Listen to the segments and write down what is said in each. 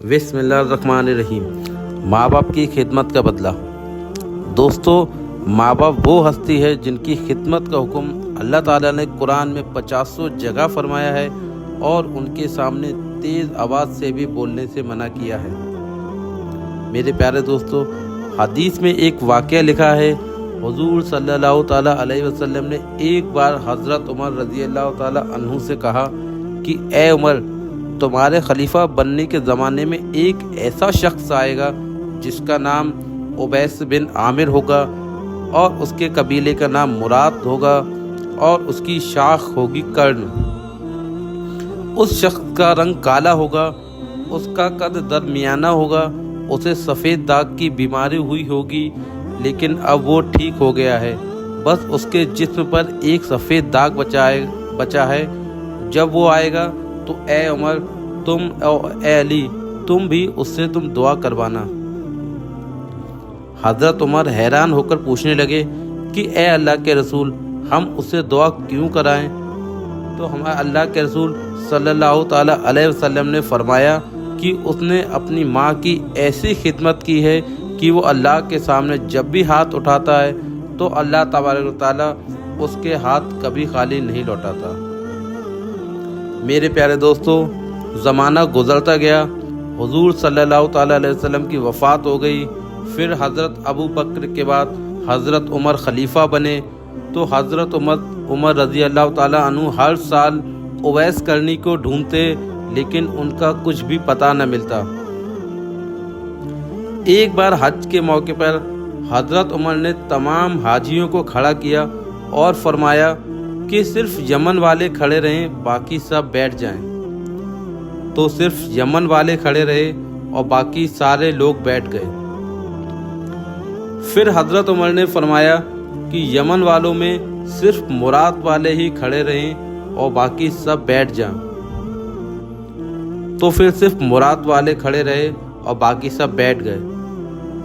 بسم اللہ الرحمن الرحیم۔ ماں باپ کی خدمت کا بدلہ۔ دوستو، ماں باپ وہ ہستی ہے جن کی خدمت کا حکم اللہ تعالیٰ نے قرآن میں 50 جگہ فرمایا ہے اور ان کے سامنے تیز آواز سے بھی بولنے سے منع کیا ہے۔ میرے پیارے دوستو، حدیث میں ایک واقعہ لکھا ہے، حضور صلی اللہ تعالیٰ علیہ وسلم نے ایک بار حضرت عمر رضی اللہ تعالیٰ عنہ سے کہا کہ اے عمر، تمہارے خلیفہ بننے کے زمانے میں ایک ایسا شخص آئے گا جس کا نام عبیس بن عامر ہوگا اور اس کے قبیلے کا نام مراد ہوگا اور اس کی شاخ ہوگی کرن۔ اس شخص کا رنگ کالا ہوگا، اس کا قد درمیانہ ہوگا، اسے سفید داغ کی بیماری ہوئی ہوگی لیکن اب وہ ٹھیک ہو گیا ہے، بس اس کے جسم پر ایک سفید داغ بچا ہے۔ جب وہ آئے گا تو اے عمر اے علی، تم بھی اس سے دعا کروانا۔ حضرت عمر حیران ہو کر پوچھنے لگے کہ اے اللہ کے رسول، ہم اس سے دعا کیوں کرائیں؟ تو ہمارے اللہ کے رسول صلی اللہ تعالیٰ علیہ وسلم نے فرمایا کہ اس نے اپنی ماں کی ایسی خدمت کی ہے کہ وہ اللہ کے سامنے جب بھی ہاتھ اٹھاتا ہے تو اللہ تبارک و تعالیٰ اس کے ہاتھ کبھی خالی نہیں لوٹاتا۔ میرے پیارے دوستو، زمانہ گزرتا گیا، حضور صلی اللہ تعالیٰ علیہ وسلم کی وفات ہو گئی، پھر حضرت ابو بکر کے بعد حضرت عمر خلیفہ بنے، تو حضرت عمر رضی اللہ تعالیٰ عنہ ہر سال اویس کرنی کو ڈھونڈتے لیکن ان کا کچھ بھی پتہ نہ ملتا۔ ایک بار حج کے موقع پر حضرت عمر نے تمام حاجیوں کو کھڑا کیا اور فرمایا کہ صرف یمن والے کھڑے رہیں، باقی سب بیٹھ جائیں۔ تو صرف یمن والے کھڑے رہے اور باقی سارے لوگ بیٹھ گئے۔ پھر حضرت عمر نے فرمایا کہ یمن والوں میں صرف مراد والے ہی کھڑے رہیں اور باقی سب بیٹھ جائیں۔ تو پھر صرف مراد والے کھڑے رہے اور باقی سب بیٹھ گئے۔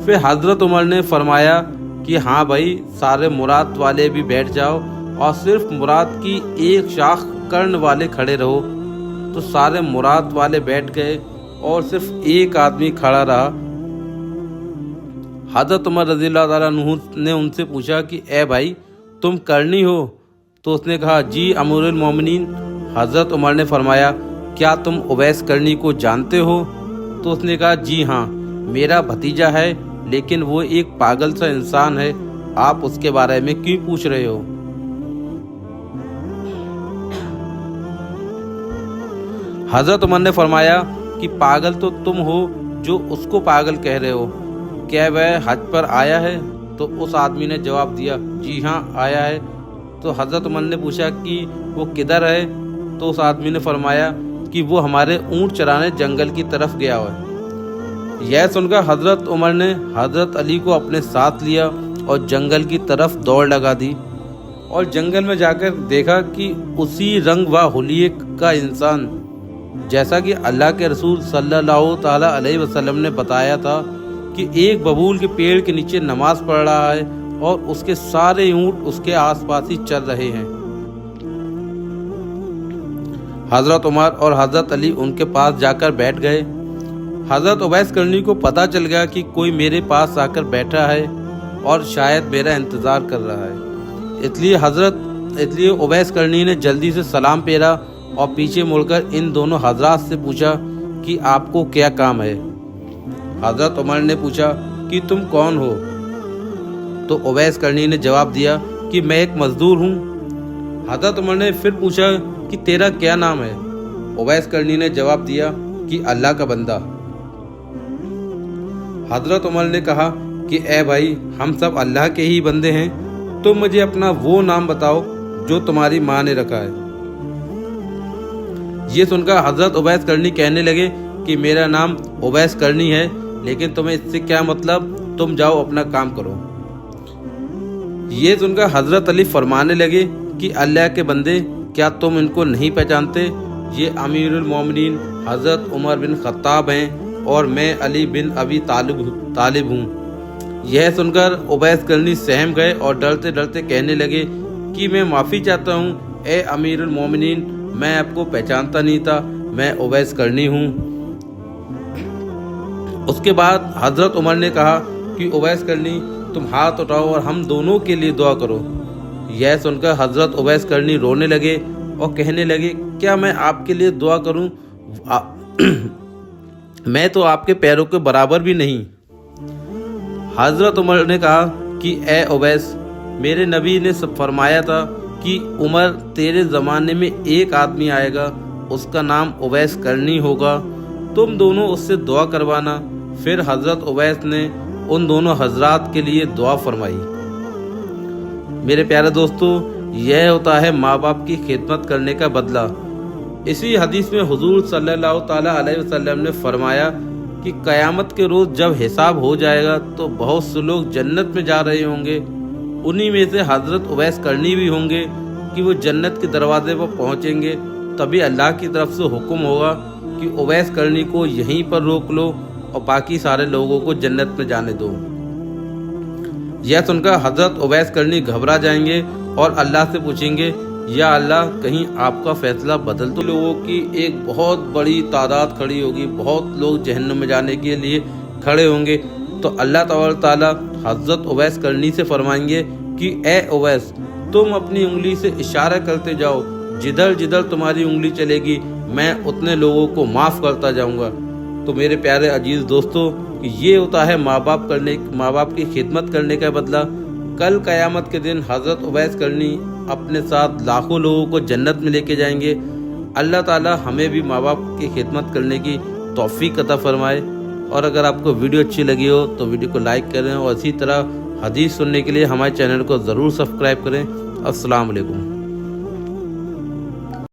پھر حضرت عمر نے فرمایا کہ ہاں بھائی، سارے مراد والے بھی بیٹھ جاؤ اور صرف مراد کی ایک شاخ کرن والے کھڑے رہو۔ تو سارے مراد والے بیٹھ گئے اور صرف ایک آدمی کھڑا رہا۔ حضرت عمر رضی اللہ تعالیٰ عنہ نے ان سے پوچھا کہ اے بھائی، تم کرنی ہو؟ تو اس نے کہا جی امیر المومنین۔ حضرت عمر نے فرمایا کیا تم اویس کرنی کو جانتے ہو؟ تو اس نے کہا جی ہاں، میرا بھتیجا ہے لیکن وہ ایک پاگل سا انسان ہے، آپ اس کے بارے میں کیوں پوچھ رہے ہو؟ حضرت عمر نے فرمایا کہ پاگل تو تم ہو جو اس کو پاگل کہہ رہے ہو، کیا وہ حج پر آیا ہے؟ تو اس آدمی نے جواب دیا جی ہاں آیا ہے۔ تو حضرت عمر نے پوچھا کہ وہ کدھر ہے؟ تو اس آدمی نے فرمایا کہ وہ ہمارے اونٹ چرانے جنگل کی طرف گیا ہوا ہے۔ یہ سن کر حضرت عمر نے حضرت علی کو اپنے ساتھ لیا اور جنگل کی طرف دوڑ لگا دی، اور جنگل میں جا کر دیکھا کہ اسی رنگ و حلیے کا انسان، جیسا کہ اللہ کے رسول صلی اللہ تعالیٰ علیہ وسلم نے بتایا تھا کہ ایک ببول کے پیڑ کے نیچے نماز پڑھ رہا ہے اور اس کے سارے اونٹ اس کے آس پاس ہی چل رہے ہیں۔ حضرت عمر اور حضرت علی ان کے پاس جا کر بیٹھ گئے۔ حضرت اویس کرنی کو پتہ چل گیا کہ کوئی میرے پاس آ کر بیٹھا ہے اور شاید میرا انتظار کر رہا ہے، اس لیے اویس کرنی نے جلدی سے سلام پھیرا اور پیچھے مڑ کر ان دونوں حضرات سے پوچھا کہ آپ کو کیا کام ہے؟ حضرت عمر نے پوچھا کہ تم کون ہو؟ تو اویس کرنی نے جواب دیا کہ میں ایک مزدور ہوں۔ حضرت عمر نے پھر پوچھا کہ تیرا کیا نام ہے؟ اویس کرنی نے جواب دیا کہ اللہ کا بندہ۔ حضرت عمر نے کہا کہ اے بھائی، ہم سب اللہ کے ہی بندے ہیں، تم مجھے اپنا وہ نام بتاؤ جو تمہاری ماں نے رکھا ہے۔ یہ سن کر حضرت اویس کرنی کہنے لگے کہ میرا نام اویس کرنی ہے، لیکن تمہیں اس سے کیا مطلب؟ تم جاؤ اپنا کام کرو۔ یہ سن کر حضرت علی فرمانے لگے کہ اللہ کے بندے، کیا تم ان کو نہیں پہچانتے؟ یہ امیر المومنین حضرت عمر بن خطاب ہیں اور میں علی بن ابی طالب ہوں۔ یہ سن کر اویس کرنی سہم گئے اور ڈرتے ڈرتے کہنے لگے کہ میں معافی چاہتا ہوں، اے امیر المومنین، میں آپ کو پہچانتا نہیں تھا، میں اویس کرنی ہوں۔ اس کے بعد حضرت عمر نے کہا کہ اویس کرنی تم ہاتھ اٹھاؤ اور ہم دونوں کے لیے دعا کرو۔ یہ سن کر حضرت اویس کرنی رونے لگے اور کہنے لگے کیا میں آپ کے لیے دعا کروں؟ میں تو آپ کے پیروں کے برابر بھی نہیں۔ حضرت عمر نے کہا کہ اے اویس، میرے نبی نے فرمایا تھا کہ عمر تیرے زمانے میں ایک آدمی آئے گا، اس کا نام اویس کرنی ہوگا، تم دونوں اس سے دعا کروانا۔ پھر حضرت اویس نے ان دونوں حضرات کے لیے دعا فرمائی۔ میرے پیارے دوستو، یہ ہوتا ہے ماں باپ کی خدمت کرنے کا بدلہ۔ اسی حدیث میں حضور صلی اللہ تعالیٰ علیہ وسلم نے فرمایا کہ قیامت کے روز جب حساب ہو جائے گا تو بہت سے لوگ جنت میں جا رہے ہوں گے، انہی میں سے حضرت اویس کرنی بھی ہوں گے کہ وہ جنت کے دروازے پر پہنچیں گے۔ تبھی اللہ کی طرف سے حکم ہوگا کہ اویس کرنی کو یہیں پر روک لو اور باقی سارے لوگوں کو جنت میں جانے دو۔ یہ سن کر حضرت اویس کرنی گھبرا جائیں گے اور اللہ سے پوچھیں گے یا اللہ کہیں آپ کا فیصلہ بدل تو۔ لوگوں کی ایک بہت بڑی تعداد کھڑی ہوگی، بہت لوگ جہنم میں جانے کے لیے کھڑے ہوں گے، تو اللہ تبارک تعالیٰ حضرت اویس کرنی سے فرمائیں گے کہ اے اویس، تم اپنی انگلی سے اشارہ کرتے جاؤ، جدھر جدھر تمہاری انگلی چلے گی میں اتنے لوگوں کو معاف کرتا جاؤں گا۔ تو میرے پیارے عزیز دوستو، یہ ہوتا ہے ماں باپ کی خدمت کرنے کا بدلہ۔ کل قیامت کے دن حضرت اویس کرنی اپنے ساتھ لاکھوں لوگوں کو جنت میں لے کے جائیں گے۔ اللہ تعالیٰ ہمیں بھی ماں باپ کی خدمت کرنے کی توفیق عطا فرمائے۔ اور اگر آپ کو ویڈیو اچھی لگی ہو تو ویڈیو کو لائک کریں اور اسی طرح حدیث سننے کے لیے ہمارے چینل کو ضرور سبسکرائب کریں۔ السلام علیکم۔